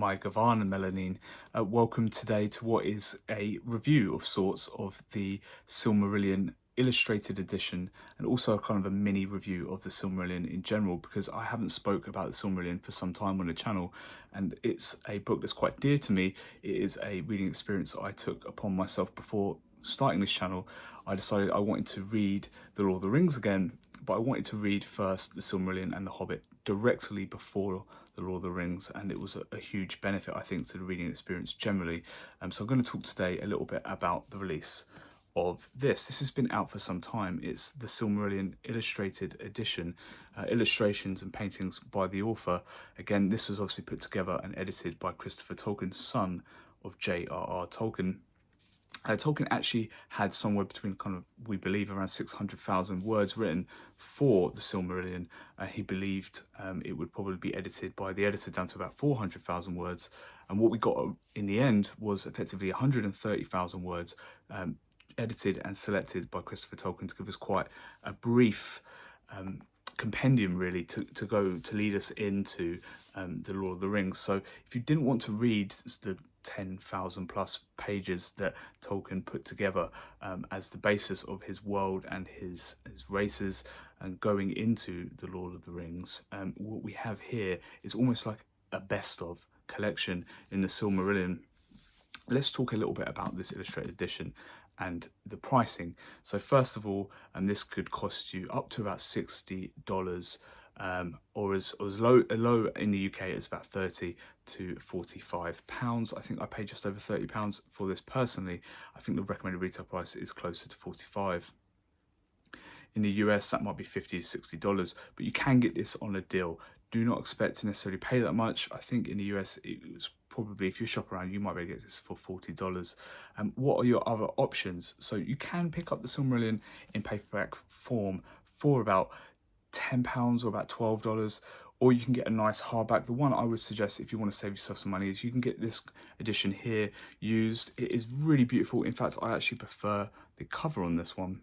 by Gavan and Melanine. Welcome today to what is a review of sorts of the Silmarillion illustrated edition, and also a kind of a mini review of the Silmarillion in general, because I haven't spoke about the Silmarillion for some time on the channel, and it's a book that's quite dear to me. It is a reading experience that I took upon myself before starting this channel. I decided I wanted to read The Lord of the Rings again, but I wanted to read first the Silmarillion and the Hobbit directly before the Lord of the Rings, and it was a huge benefit, I think, to the reading experience generally. So I'm going to talk today a little bit about the release of this. This has been out for some time. It's the Silmarillion illustrated edition, illustrations and paintings by the author. Again, this was obviously put together and edited by Christopher Tolkien, son of J.R.R Tolkien. Tolkien actually had somewhere between we believe around 600,000 words written for the Silmarillion. He believed it would probably be edited by the editor down to about 400,000 words. And what we got in the end was effectively 130,000 words edited and selected by Christopher Tolkien to give us quite a brief compendium, really, to lead us into the Lord of the Rings. So if you didn't want to read the 10,000 plus pages that Tolkien put together as the basis of his world and his races and going into the Lord of the Rings, what we have here is almost like a best of collection in the Silmarillion. Let's talk a little bit about this illustrated edition and the pricing. So first of all, this could cost you up to about $60, or as low in the UK it's about £30 to £45. I think I paid just over £30 for this personally. I think the recommended retail price is closer to $45. In the US that might be $50 to $60, but you can get this on a deal. Do not expect to necessarily pay that much. I think in the US it was probably, if you shop around, you might be able to get this for $40. What are your other options? So you can pick up the Silmarillion in paperback form for about £10 or about $12, or you can get a nice hardback. The one I would suggest if you want to save yourself some money is you can get this edition here used. It is really beautiful. In fact, I actually prefer the cover on this one,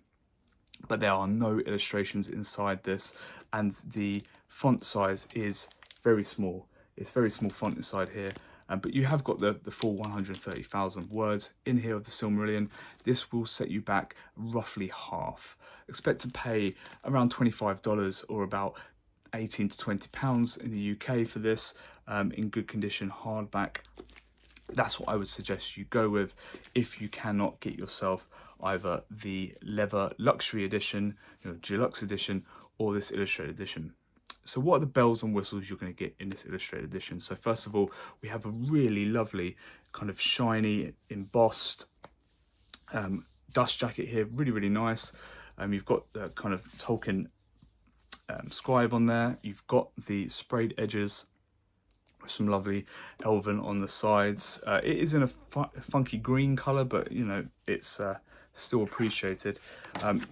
but there are no illustrations inside this, and the font size is very small. It's very small font inside here. But you have got the full 130,000 words in here of the Silmarillion. This will set you back roughly half. Expect to pay around $25 or about 18 to £20 in the UK for this, in good condition hardback. That's what I would suggest you go with if you cannot get yourself either the leather luxury edition, deluxe edition, or this illustrated edition. So what are the bells and whistles you're going to get in this illustrated edition? So first of all, we have a really lovely kind of shiny embossed dust jacket here, really nice. You've got the kind of Tolkien scribe on there. You've got the sprayed edges with some lovely elven on the sides. It is in a funky green colour, but it's still appreciated.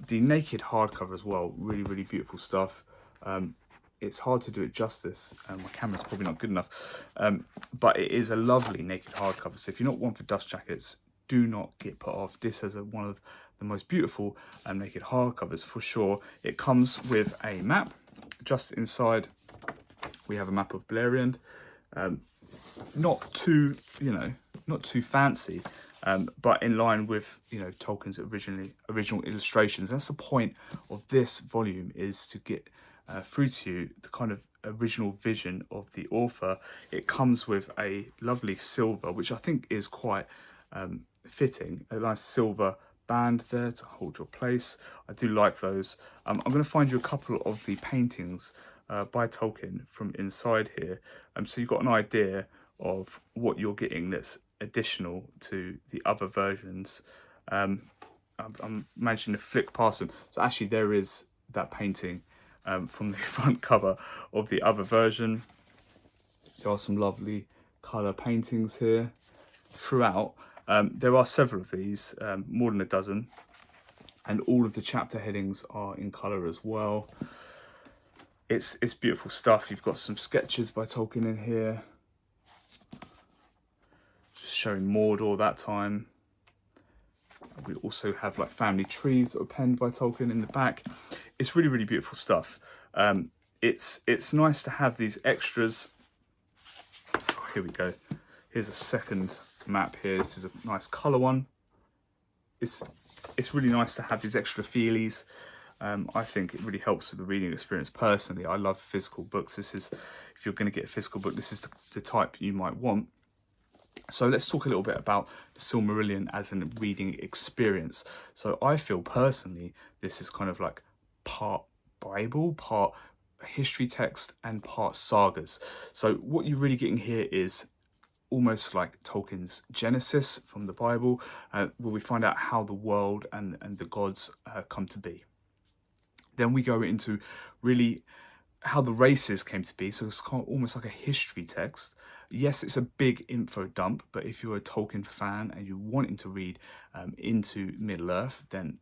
The naked hardcover as well, really beautiful stuff. It's hard to do it justice, and my camera's probably not good enough, but it is a lovely naked hardcover. So if you're not one for dust jackets, do not get put off. This is one of the most beautiful naked hardcovers for sure. It comes with a map. Just inside we have a map of Beleriand. Not too fancy, but in line with Tolkien's original illustrations. That's the point of this volume, is to get through to you the kind of original vision of the author. It comes with a lovely silver, which I think is quite fitting, a nice silver band there to hold your place. I do like those. I'm going to find you a couple of the paintings by Tolkien from inside here, so you've got an idea of what you're getting that's additional to the other versions. I'm managing to flick past them. So actually there is that painting from the front cover of the other version. There are some lovely colour paintings here throughout. There are several of these, more than a dozen, and all of the chapter headings are in colour as well. It's beautiful stuff. You've got some sketches by Tolkien in here, just showing Mordor that time. We also have like family trees that were penned by Tolkien in the back. It's really beautiful stuff. It's nice to have these extras. Here we go. Here's a second map here. This is a nice colour one. It's really nice to have these extra feelies. I think it really helps with the reading experience. Personally, I love physical books. This is, if you're going to get a physical book, this is the type you might want. So let's talk a little bit about the Silmarillion as a reading experience. So I feel personally, this is kind of like part Bible, part history text, and part sagas. So what you're really getting here is almost like Tolkien's Genesis from the Bible, where we find out how the world and the gods come to be. Then we go into really how the races came to be, so it's kind of almost like a history text. Yes, it's a big info dump, but if you're a Tolkien fan and you're wanting to read into Middle-earth, then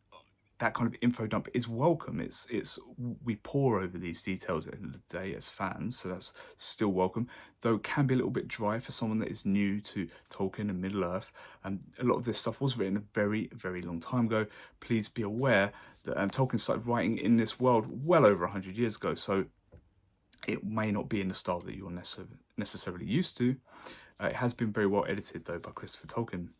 that kind of info dump is welcome. It's we pore over these details at the end of the day as fans, so that's still welcome, though it can be a little bit dry for someone that is new to Tolkien and Middle-earth. A lot of this stuff was written a very, very long time ago. Please be aware that Tolkien started writing in this world well over 100 years ago, so it may not be in the style that you're necessarily used to. It has been very well edited, though, by Christopher Tolkien.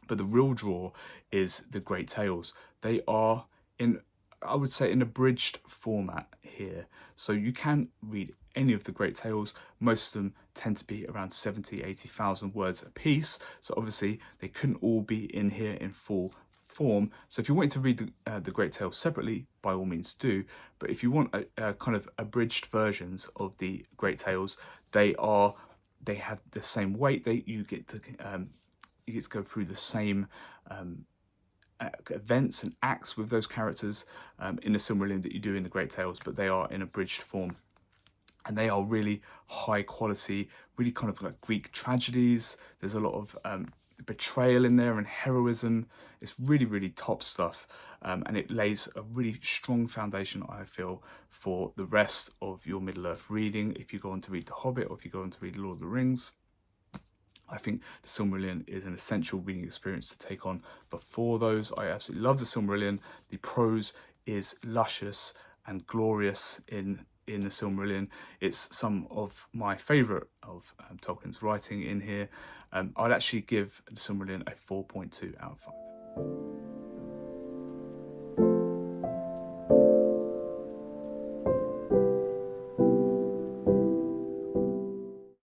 But the real draw is the Great Tales. They are in, I would say, an abridged format here. So you can read any of the Great Tales. Most of them tend to be around 70, 80,000 words a piece. So obviously they couldn't all be in here in full form. So if you're wanting to read the Great Tales separately, by all means do. But if you want a kind of abridged versions of the Great Tales, they have the same weight. You get to go through the same events and acts with those characters in the Silmarillion that you do in the Great Tales, but they are in abridged form. And they are really high quality, really kind of like Greek tragedies. There's a lot of betrayal in there and heroism. It's really, really top stuff. And it lays a really strong foundation, I feel, for the rest of your Middle-earth reading. If you go on to read The Hobbit, or if you go on to read Lord of the Rings, I think the Silmarillion is an essential reading experience to take on before those. I absolutely love the Silmarillion. The prose is luscious and glorious in the Silmarillion. It's some of my favourite of Tolkien's writing in here. I'd actually give the Silmarillion a 4.2 out of 5.